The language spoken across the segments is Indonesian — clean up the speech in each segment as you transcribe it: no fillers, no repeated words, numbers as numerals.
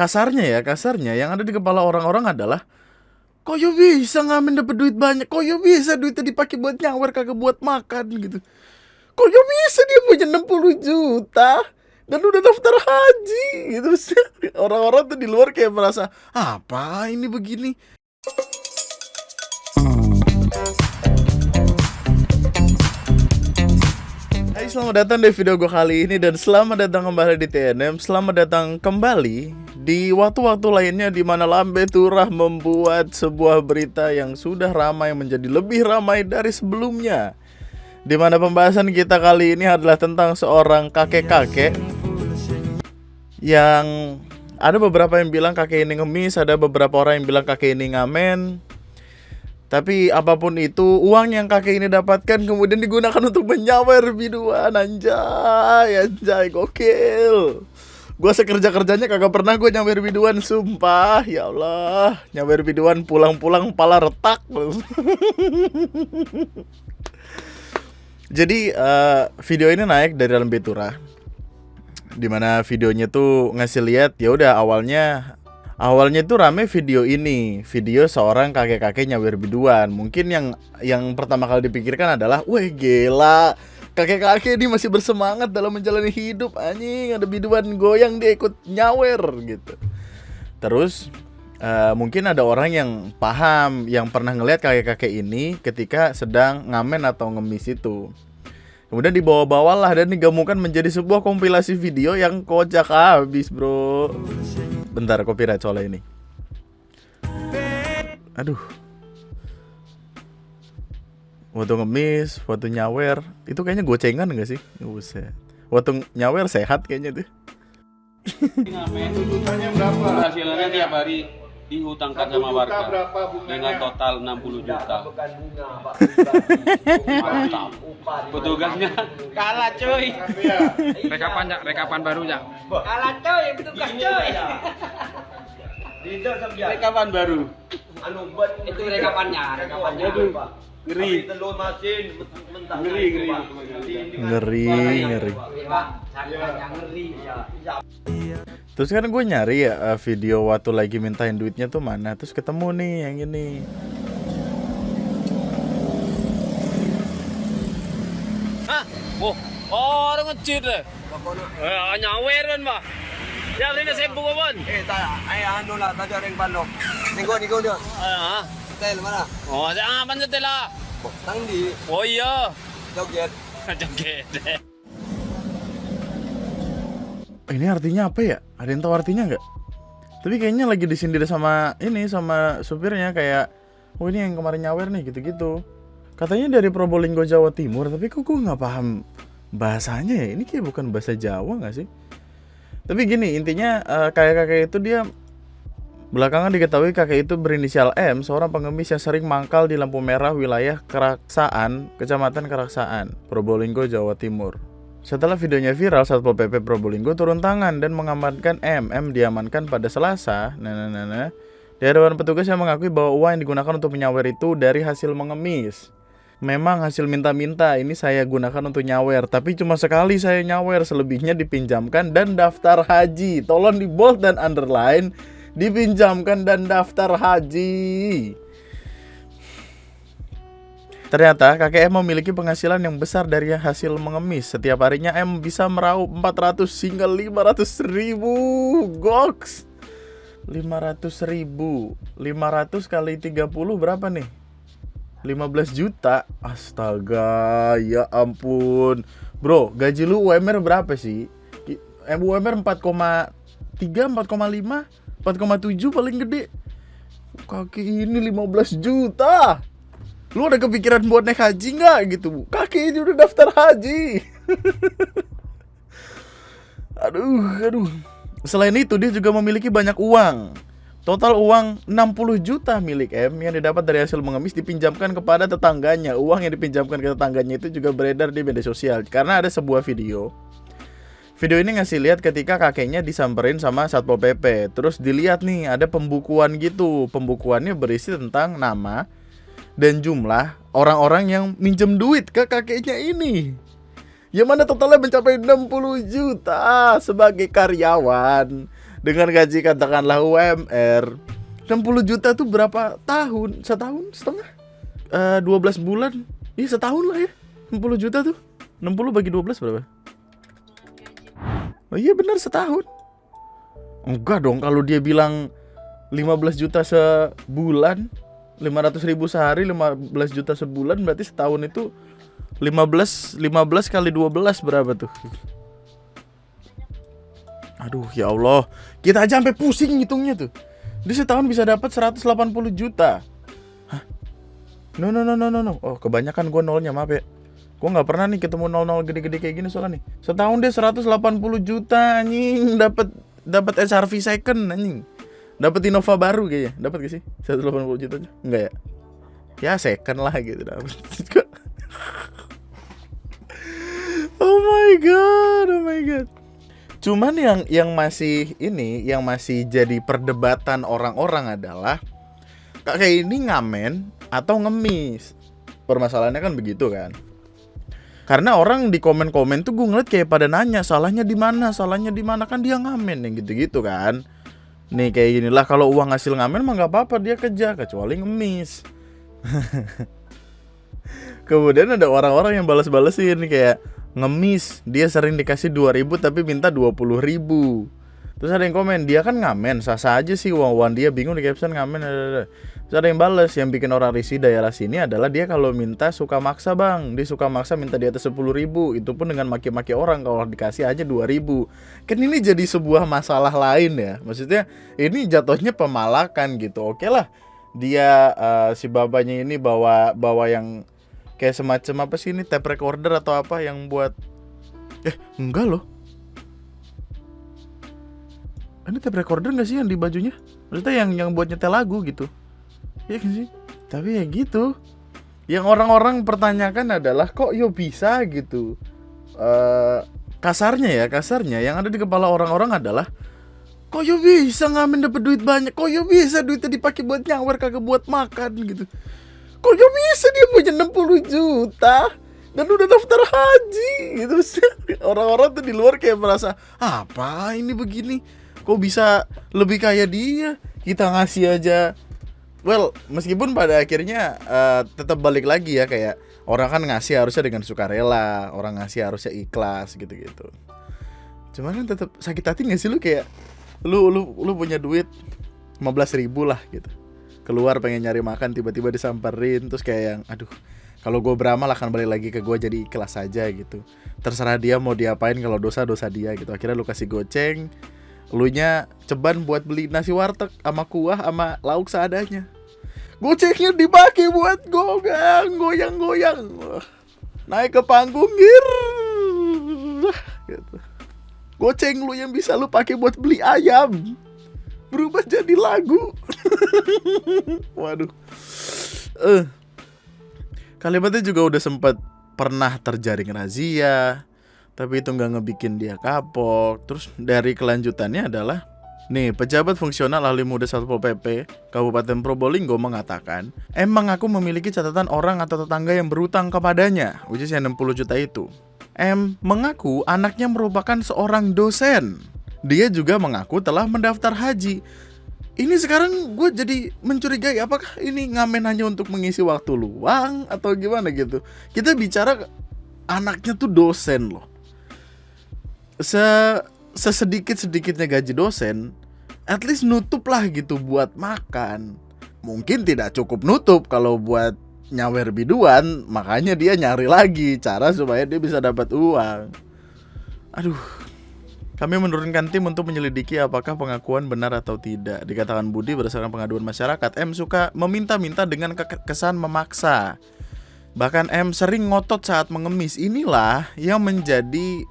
kasarnya yang ada di kepala orang-orang adalah, kok yo bisa ngamen dapet duit banyak, kok yo bisa duitnya dipakai buat nyawer kagak buat makan gitu. Kok yo bisa dia punya 60 juta dan udah daftar haji gitu. Orang-orang tuh di luar kayak merasa, apa ini begini. Hai, selamat datang di video gue kali ini dan selamat datang kembali di TNM. Selamat datang kembali di waktu-waktu lainnya di mana Lambe Turah membuat sebuah berita yang sudah ramai menjadi lebih ramai dari sebelumnya. Di mana pembahasan kita kali ini adalah tentang seorang kakek-kakek yang ada beberapa yang bilang kakek ini ngemis, ada beberapa orang yang bilang kakek ini ngamen. Tapi apapun itu, uang yang kakek ini dapatkan kemudian digunakan untuk menyawer biduan. Anjay, gokil. Gue sekerja-kerjanya kagak pernah gue nyawer biduan, sumpah. Ya Allah, nyawer biduan pulang-pulang pala retak. Jadi video ini naik dari dalam Betura, dimana videonya tuh ngasih lihat, ya udah awalnya tuh rame video ini, video seorang kakek-kakek nyawer biduan. Mungkin yang pertama kali dipikirkan adalah, wah gila, kakek-kakek ini masih bersemangat dalam menjalani hidup, anjing, ada biduan goyang dia ikut nyawer gitu. Terus mungkin ada orang yang paham, yang pernah ngelihat kakek-kakek ini ketika sedang ngamen atau ngemis itu. Kemudian dibawa-bawalah dan digabungkan menjadi sebuah kompilasi video yang kocak habis, bro. Bentar, copyright soalnya ini. Aduh. Waktu ngemis, waktu nyawer, itu kayaknya gocengan gak sih? Buset. Waktu nyawer sehat kayaknya tuh. Tuntutannya berapa? Hasilnya tiap hari dihutangkan sama warga dengan total 60 juta. Mantap. Petugasnya kalah cuy. Rekapan barunya. Kalah cuy, petugas cuy. Rekapan baru. Itu rekapannya Aduh, ngeri. Ngeri. Terus kan gue nyari ya video waktu lagi mintain duitnya tuh mana. Terus ketemu nih yang ini. Hah? Oh, orang ngecit deh. Nyaweran mah. Ya ini saya buka pun. Ano lah, tadi orang Bandung. Nigo dia. Ah, Hotel mana? oh, saya apa nyetel lah? Tang di Oh iya. Jogja. Joget. Ini artinya apa ya? Ada yang tahu artinya nggak? Tapi kayaknya lagi disindir sama supirnya kayak, oh ini yang kemarin nyawer nih gitu-gitu. Katanya dari Probolinggo, Jawa Timur, tapi kok gue nggak paham bahasanya ya? Ini kayak bukan bahasa Jawa nggak sih? Tapi gini, intinya kakek-kakek itu dia belakangan diketahui kakek itu berinisial M, seorang pengemis yang sering mangkal di lampu merah wilayah Keraksaan, Kecamatan Keraksaan, Probolinggo, Jawa Timur. Setelah videonya viral, Satpol PP Probolinggo turun tangan dan mengamankan M. M diamankan pada Selasa. Di hadapan petugas yang mengakui bahwa uang yang digunakan untuk menyawer itu dari hasil mengemis. Memang hasil minta-minta ini saya gunakan untuk nyawer, tapi cuma sekali saya nyawer, selebihnya dipinjamkan dan daftar haji. Tolong di bold dan underline, dipinjamkan dan daftar haji. Ternyata kakek M memiliki penghasilan yang besar dari hasil mengemis. Setiap harinya M bisa meraup 400 hingga 500 ribu. Goks, 500 ribu, 500 kali 30 berapa nih? 15 juta. Astaga, ya ampun. Bro, gaji lu UMR berapa sih? UMR 4,3, 4,5, 4,7 paling gede. Kaki ini 15 juta. Lu ada kepikiran buat naik haji nggak gitu? Kakek ini udah daftar haji. Aduh. Selain itu dia juga memiliki banyak uang. Total uang 60 juta milik M yang didapat dari hasil mengemis dipinjamkan kepada tetangganya. Uang yang dipinjamkan ke tetangganya itu juga beredar di media sosial. Karena ada sebuah video. Video ini ngasih lihat ketika kakeknya disamperin sama Satpol PP. Terus dilihat nih ada pembukuan gitu. Pembukuannya berisi tentang nama dan jumlah orang-orang yang minjem duit ke kakeknya ini, yang mana totalnya mencapai 60 juta sebagai karyawan. dengan gaji katakanlah UMR 60 juta tuh berapa tahun? Setahun setengah? 12 bulan? Iya setahun lah ya. 60 juta tuh 60 bagi 12 berapa? Oh iya benar setahun. Enggak dong, kalau dia bilang 15 juta sebulan, 500 ribu sehari, 15 juta sebulan, berarti setahun itu 15 kali 12 berapa tuh? Aduh ya Allah, kita aja sampai pusing ngitungnya tuh. Dia setahun bisa dapat 180 juta. Hah? No. Oh kebanyakan gue nolnya, maaf ya. Gue gak pernah nih ketemu nol-nol gede-gede kayak gini soalnya nih. Setahun dia 180 juta anjing, dapat SRV second anjing. Dapat Innova baru kayaknya. Dapat gak sih? 180 juta aja? Enggak ya? Ya second lah gitu dapat. Oh my god. Cuman yang masih jadi perdebatan orang-orang adalah kayak ini ngamen atau ngemis. Permasalahannya kan begitu kan. Karena orang di komen-komen tuh gue ngeliat kayak pada nanya salahnya di mana kan dia ngamen yang gitu-gitu kan. Nih kayak ginilah, kalau uang hasil ngamen mah nggak apa-apa dia kejar, kecuali ngemis. Kemudian ada orang-orang yang balas-balesin kayak ngemis, dia sering dikasih 2.000 tapi minta 20.000. Terus ada yang komen, dia kan ngamen, sah-sah aja sih uang dia, bingung di caption ngamen. Terus ada yang bales, yang bikin orang risih daerah sini adalah dia kalau minta suka maksa bang. Dia suka maksa minta di atas 10.000, itu pun dengan maki-maki orang, kalau dikasih aja 2.000. Kan ini jadi sebuah masalah lain ya. Maksudnya ini jatuhnya pemalakan gitu. Oke lah, dia si babanya ini bawa yang kayak semacam apa sih ini, tape recorder atau apa yang buat enggak loh. Ini tape recorder gak sih yang di bajunya? Maksudnya yang buat nyetel lagu gitu. Iya kan sih? Tapi ya gitu. Yang orang-orang pertanyakan adalah kok yo bisa gitu. Kasarnya yang ada di kepala orang-orang adalah kok yo bisa ngamen dapet duit banyak? Kok yo bisa duitnya dipakai buat nyawer kagak buat makan gitu? Kok yo bisa dia punya 60 juta dan udah daftar haji gitu. Orang-orang tuh di luar kayak merasa apa ini begini? Kok bisa lebih kaya dia? Kita ngasih aja. Well, meskipun pada akhirnya tetap balik lagi ya, kayak orang kan ngasih harusnya dengan sukarela, orang ngasih harusnya ikhlas gitu-gitu. Cuman kan tetap sakit hati gak sih lu, kayak lu punya duit 15.000 lah gitu. Keluar pengen nyari makan, tiba-tiba disamperin, terus kayak yang aduh, kalau gue beramal akan balik lagi ke gue, jadi ikhlas aja gitu. Terserah dia mau diapain, kalau dosa dia gitu. Akhirnya lu kasih goceng, elunya ceban buat beli nasi warteg sama kuah sama lauk seadanya. Gocengnya dipakai buat goyang-goyang. Naik ke panggung gitu. Goceng lu yang bisa lu pakai buat beli ayam berubah jadi lagu. Waduh. Kalimatnya juga udah sempat pernah terjaring razia, tapi itu nggak ngebikin dia kapok. Terus dari kelanjutannya adalah nih, pejabat fungsional ahli muda Satpol PP Kabupaten Probolinggo mengatakan, emang aku memiliki catatan orang atau tetangga yang berutang kepadanya, which is yang 60 juta itu. M mengaku anaknya merupakan seorang dosen. Dia juga mengaku telah mendaftar haji. Ini sekarang gue jadi mencurigai, apakah ini ngamen hanya untuk mengisi waktu luang atau gimana gitu. Kita bicara anaknya tuh dosen loh. Sesedikit-sedikitnya gaji dosen, at least nutup lah gitu buat makan. Mungkin tidak cukup nutup kalau buat nyawer biduan, makanya dia nyari lagi cara supaya dia bisa dapat uang. Aduh. Kami menurunkan tim untuk menyelidiki apakah pengakuan benar atau tidak. Dikatakan Budi berdasarkan pengaduan masyarakat, M suka meminta-minta dengan kesan memaksa. Bahkan M sering ngotot saat mengemis. Inilah yang menjadi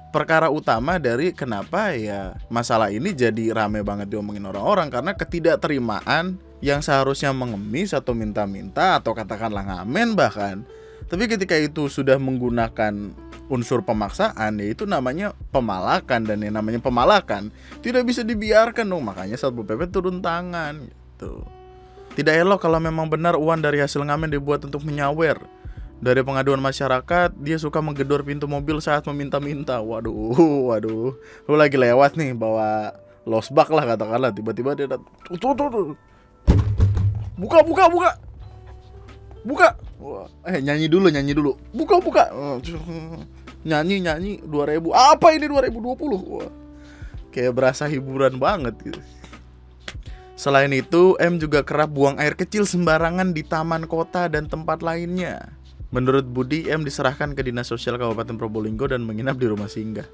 perkara utama dari kenapa ya masalah ini jadi rame banget diomongin orang-orang. Karena ketidakterimaan yang seharusnya mengemis atau minta-minta atau katakanlah ngamen bahkan. Tapi ketika itu sudah menggunakan unsur pemaksaan, ya itu namanya pemalakan. Dan yang namanya pemalakan tidak bisa dibiarkan dong. Makanya Satpol PP turun tangan gitu. Tidak elok kalau memang benar uang dari hasil ngamen dibuat untuk menyawer. Dari pengaduan masyarakat, dia suka menggedor pintu mobil saat meminta-minta. Waduh. Lu lagi lewat nih bawa lost bug lah katakanlah, tiba-tiba dia datang, tuh. Buka. Wah, nyanyi dulu. Buka. Nyanyi 2000. Apa ini 2020? Wah. Kayak berasa hiburan banget gitu. Selain itu, M juga kerap buang air kecil sembarangan di taman kota dan tempat lainnya. Menurut Budi, M diserahkan ke Dinas Sosial Kabupaten Probolinggo dan menginap di rumah singgah.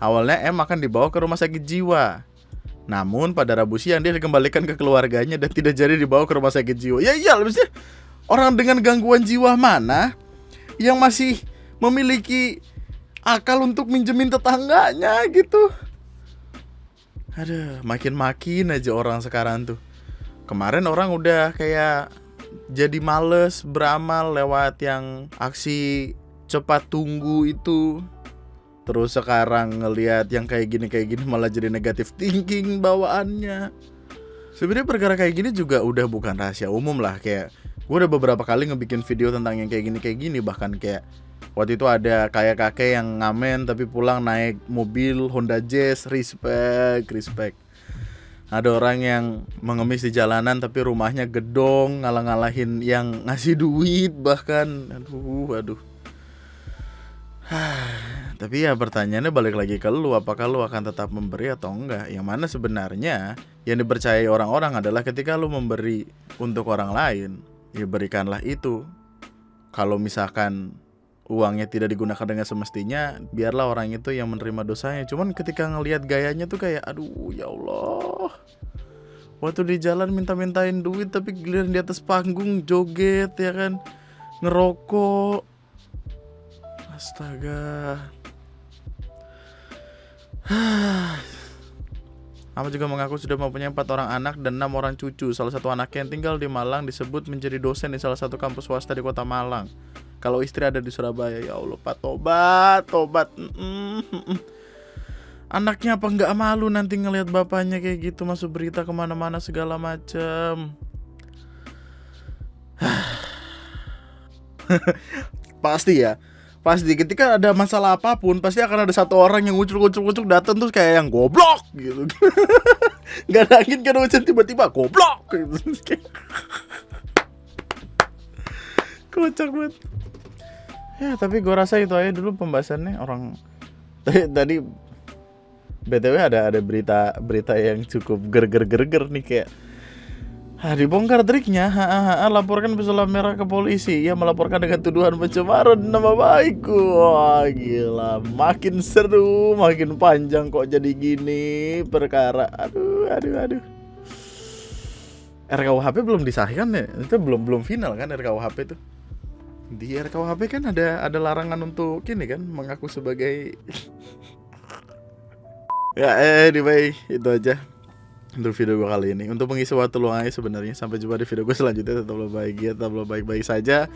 Awalnya M akan dibawa ke rumah sakit jiwa. Namun pada Rabu siang dia dikembalikan ke keluarganya dan tidak jadi dibawa ke rumah sakit jiwa. Ya iya, maksudnya orang dengan gangguan jiwa mana yang masih memiliki akal untuk minjemin tetangganya gitu. Aduh, makin aja orang sekarang tuh. Kemarin orang udah kayak jadi males beramal lewat yang aksi cepat tunggu itu. Terus sekarang ngelihat yang kayak gini malah jadi negatif thinking bawaannya. Sebenarnya perkara kayak gini juga udah bukan rahasia umum lah. Kayak gue udah beberapa kali ngebikin video tentang yang kayak gini. Bahkan kayak waktu itu ada kayak kakek yang ngamen tapi pulang naik mobil Honda Jazz. Respect. Ada orang yang mengemis di jalanan tapi rumahnya gedong, ngalah-ngalahin yang ngasih duit bahkan. Aduh. Tapi ya pertanyaannya balik lagi ke lu, apakah lu akan tetap memberi atau enggak? Yang mana sebenarnya yang dipercayai orang-orang adalah ketika lu memberi untuk orang lain, ya berikanlah itu. Kalau misalkan uangnya tidak digunakan dengan semestinya, biarlah orang itu yang menerima dosanya. Cuman ketika ngelihat gayanya tuh kayak aduh ya Allah. Waktu di jalan minta-mintain duit tapi giliran di atas panggung joget ya kan, ngerokok. Astaga. Ahmad juga mengaku sudah mempunyai 4 orang anak dan 6 orang cucu. Salah satu anaknya yang tinggal di Malang disebut menjadi dosen di salah satu kampus swasta di kota Malang. Kalau istri ada di Surabaya. Ya Allah, Pak, tobat. Anaknya apa nggak malu nanti ngelihat bapaknya kayak gitu masuk berita kemana-mana segala macem. Pasti ketika ada masalah apapun pasti akan ada satu orang yang ngucuk datang terus kayak yang goblok gitu. Gak ada angin gak ada hujan tiba-tiba goblok gitu. Kocak banget. Ya tapi gue rasa itu aja dulu pembahasannya orang. Tadi BTW ada berita yang cukup gerger nih kayak dibongkar triknya, laporkan pesulap merah ke polisi. Ia melaporkan dengan tuduhan pencemaran nama baik. Wah gila, makin seru, makin panjang kok jadi gini perkara. Aduh. RKUHP belum disahkan ya? Itu belum final kan RKUHP itu. Di RKUHP kan ada larangan untuk gini kan, mengaku sebagai ya anyway, itu aja untuk video gue kali ini. Untuk mengisi waktu luang aja sebenarnya. Sampai jumpa di video gue selanjutnya. Tetaplah bahagia, tetaplah baik-baik saja.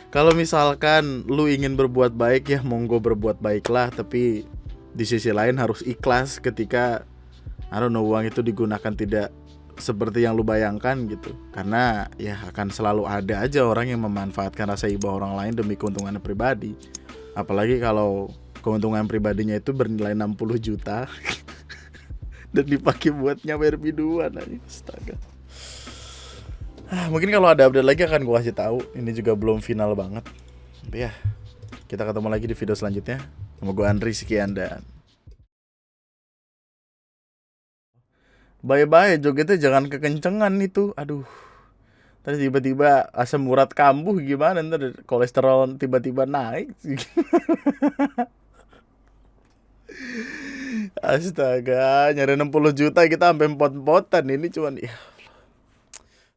Kalau misalkan lu ingin berbuat baik ya monggo berbuat baiklah. Tapi di sisi lain harus ikhlas ketika uang itu digunakan tidak seperti yang lu bayangkan gitu. Karena ya akan selalu ada aja orang yang memanfaatkan rasa iba orang lain demi keuntungan pribadi. Apalagi kalau keuntungan pribadinya itu bernilai 60 juta dan dipakai buat nyawer biduan aja. Astaga. Mungkin kalau ada update lagi akan gue kasih tahu. Ini juga belum final banget. Tapi ya, kita ketemu lagi di video selanjutnya. Sama gue Andri, sekian dan bye-bye. Jogetnya jangan kekencengan itu. Aduh. Terus tiba-tiba asam urat kambuh gimana, ntar kolesterol tiba-tiba naik. Astaga, nyari 60 juta kita sampai empot-empotan. Ini cuman ya